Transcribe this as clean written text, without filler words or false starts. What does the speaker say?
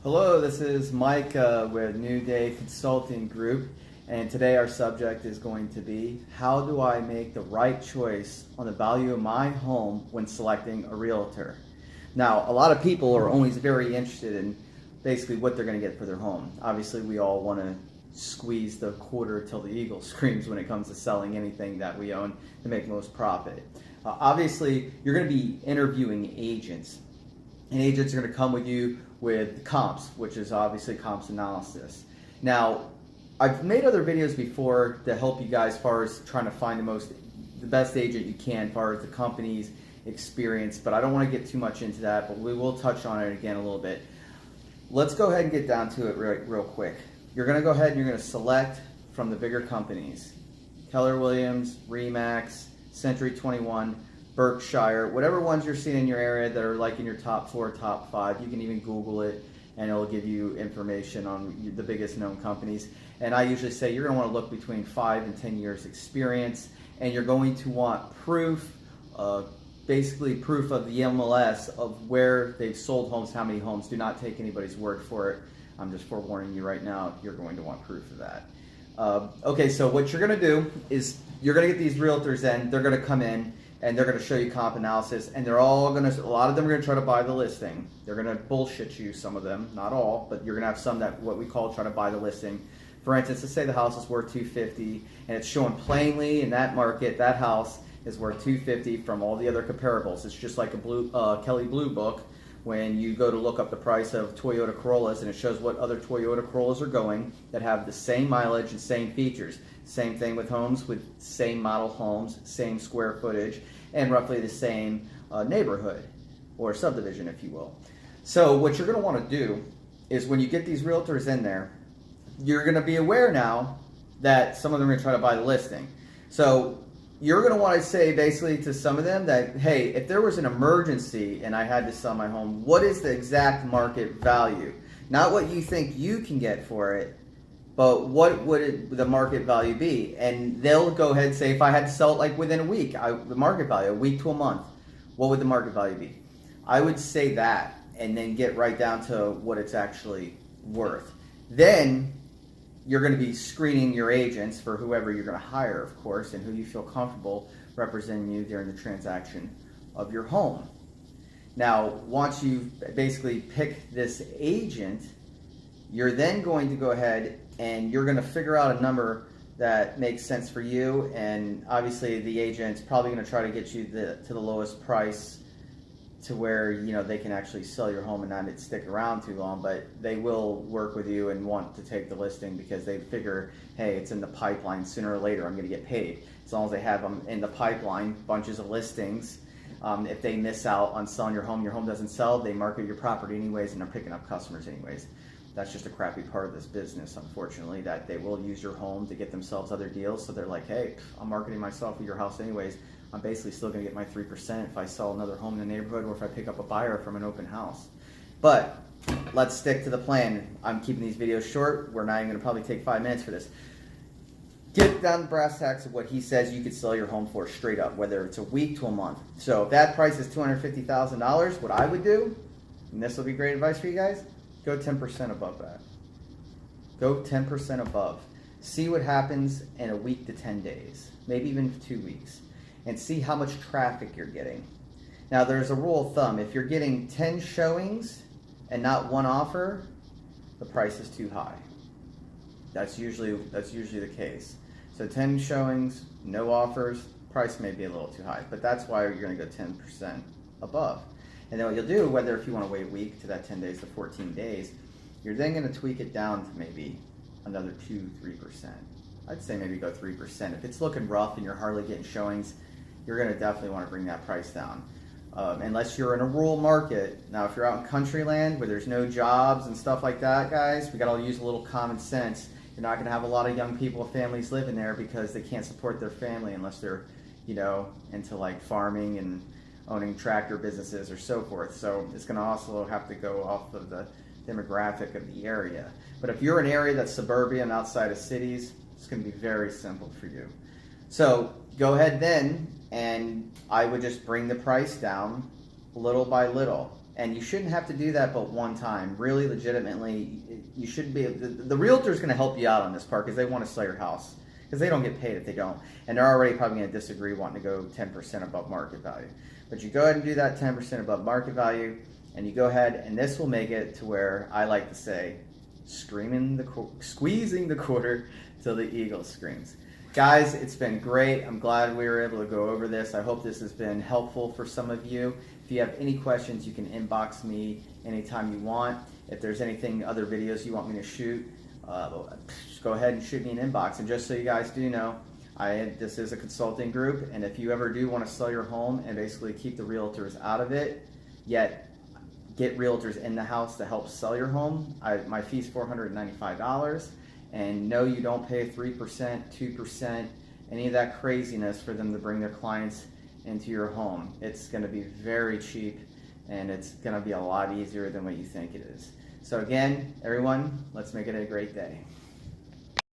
Hello, this is Mike with New Day Consulting Group, and today our subject is going to be how do I make the right choice on the value of my home when selecting a realtor. Now, a lot of people are always very interested in basically what they're going to get for their home. Obviously, we all want to squeeze the quarter till the eagle screams when it comes to selling anything that we own to make most profit. Obviously, you're going to be interviewing agents, and agents are going to come with you with comps, which is obviously comps analysis. Now, I've made other videos before to help you guys as far as trying to find the best agent you can as far as the company's experience, but I don't want to get too much into that, but we will touch on it again a little bit. Let's go ahead and get down to it real quick. You're going to go ahead and you're going to select from the bigger companies. Keller Williams, Remax, Century 21, Berkshire, whatever ones you're seeing in your area that are like in your top 4, top 5. You can even Google it and it'll give you information on the biggest known companies. And I usually say you're going to want to look between 5 and 10 years experience, and you're going to want proof, basically proof of the MLS of where they've sold homes, how many homes. Do not take anybody's word for it. I'm just forewarning you right now, you're going to want proof of that. Okay, so what you're going to do is you're going to get these realtors in, they're going to come in, and they're going to show you comp analysis, and they're all going to, a lot of them are going to try to buy the listing. They're going to bullshit you, some of them, not all, but you're going to have some that what we call try to buy the listing. For instance, let's say the house is worth $250, and it's showing plainly in that market, that house is worth $250 from all the other comparables. It's just like a Kelley Blue Book when you go to look up the price of Toyota Corollas, and it shows what other Toyota Corollas are going that have the same mileage and same features. Same thing with homes with same model homes, same square footage, and roughly the same neighborhood or subdivision, if you will. So what you're going to want to do is when you get these realtors in there, you're going to be aware now that some of them are going to try to buy the listing. So you're going to want to say basically to some of them that, hey, if there was an emergency and I had to sell my home, what is the exact market value? Not what you think you can get for it, but what would the market value be? And they'll go ahead and say, if I had to sell it like within a week, the market value, a week to a month, what would the market value be? I would say that, and then get right down to what it's actually worth. Then you're going to be screening your agents for whoever you're going to hire, of course, and who you feel comfortable representing you during the transaction of your home. Now, once you basically pick this agent, you're then going to go ahead and you're going to figure out a number that makes sense for you, and obviously the agent's probably going to try to get you to the lowest price to where they can actually sell your home and not stick around too long, but they will work with you and want to take the listing because they figure, hey, it's in the pipeline, sooner or later I'm going to get paid. As long as they have them in the pipeline, bunches of listings. If they miss out on selling your home doesn't sell, they market your property anyways and they're picking up customers anyways. That's just a crappy part of this business, unfortunately, that they will use your home to get themselves other deals. So they're like, hey, I'm marketing myself with your house anyways. I'm basically still going to get my 3% if I sell another home in the neighborhood or if I pick up a buyer from an open house. But let's stick to the plan. I'm keeping these videos short. We're not even going to probably take 5 minutes for this. Get down to brass tacks of what he says you could sell your home for straight up, whether it's a week to a month. So if that price is $250,000, what I would do, and this will be great advice for you guys, go 10% above that. Go 10% above. See what happens in a week to 10 days, maybe even 2 weeks, and see how much traffic you're getting. Now, there's a rule of thumb. If you're getting 10 showings and not one offer, the price is too high. That's usually the case. So 10 showings, no offers, price may be a little too high, but that's why you're going to go 10% above. And then what you'll do, whether if you want to wait a week to that 10 days to 14 days, you're then going to tweak it down to maybe another 2-3%. I'd say maybe go 3%. If it's looking rough and you're hardly getting showings, you're going to definitely want to bring that price down. Unless you're in a rural market. Now, if you're out in country land where there's no jobs and stuff like that, guys, we got to use a little common sense. You're not going to have a lot of young people, families living there because they can't support their family unless they're, into like farming and owning tractor businesses or so forth. So it's going to also have to go off of the demographic of the area. But if you're an area that's suburban outside of cities, it's going to be very simple for you. So go ahead then, and I would just bring the price down little by little. And you shouldn't have to do that but one time. Really, legitimately, you shouldn't be. The realtor's going to help you out on this part because they want to sell your house, because they don't get paid if they don't. And they're already probably going to disagree wanting to go 10% above market value. But you go ahead and do that 10% above market value, and you go ahead, and this will make it to where I like to say, squeezing the quarter till the eagle screams. Guys, it's been great. I'm glad we were able to go over this. I hope this has been helpful for some of you. If you have any questions, you can inbox me anytime you want. If there's anything, other videos you want me to shoot, just go ahead and shoot me an inbox. And just so you guys do know, this is a consulting group, and if you ever do want to sell your home and basically keep the realtors out of it, yet get realtors in the house to help sell your home, my fee is $495. And no, you don't pay 3%, 2%, any of that craziness for them to bring their clients into your home. It's going to be very cheap, and it's going to be a lot easier than what you think it is. So again, everyone, let's make it a great day.